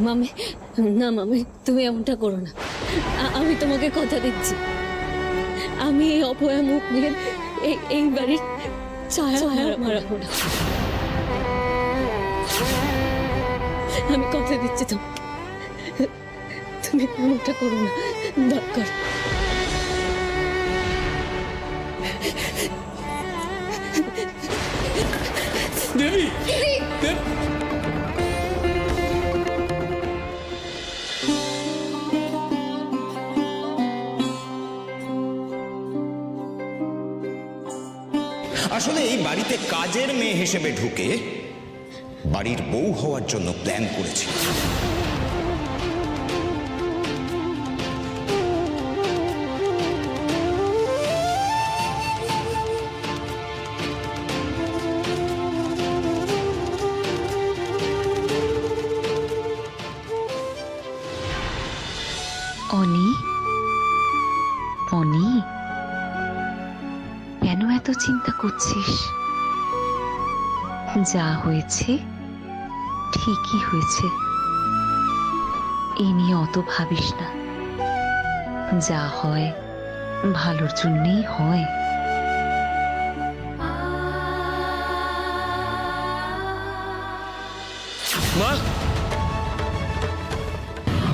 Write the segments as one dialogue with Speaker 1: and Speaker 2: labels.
Speaker 1: মামি, না মামি, তুমি এমনটা করো না। আমি তোমাকে কথা দিচ্ছি, আমি এই অপয়া মুখ নিয়ে এই বাড়ির ছায়া মারাবো না। আমি কথা দিচ্ছি তোমাকে, তুমি এমনটা করো না, দরকার।
Speaker 2: দেবী,
Speaker 3: আসলে এই বাড়িতে কাজের মেয়ে হিসেবে ঢুকে বাড়ির বউ হওয়ার জন্য প্ল্যান করেছি।
Speaker 4: অনি, অনি, কেন এত চিন্তা করছিস? যা হয়েছে ঠিকই হয়েছে, এ নিয়ে অত ভাবিস না। যা হয় ভালোর জন্যই হয়।
Speaker 2: মা,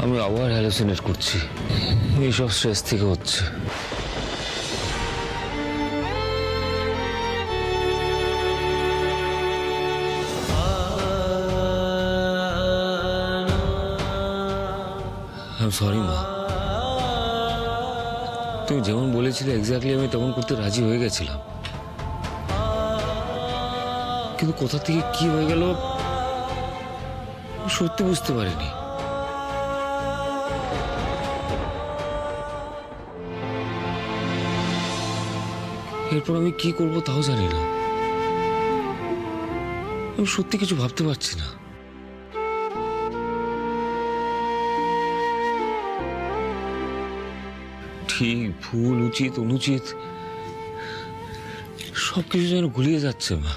Speaker 2: আমি আবার হ্যালুসিনেট করছি, এইসব স্ট্রেস থেকে হচ্ছে। সরি মা, তুমি যেমন বলেছিলে এক্স্যাক্টলি আমি তেমন করতে রাজি হয়ে গেছিলাম, কিন্তু কোথা থেকে কি হয়ে গেল সত্যি বুঝতে পারিনি। এরপর আমি কি করব তাও জানি না, আমি সত্যি কিছু ভাবতে পারছি না। ঠিক ভুল, উচিত অনুচিত সবকিছু যেন গুলিয়ে যাচ্ছে মা।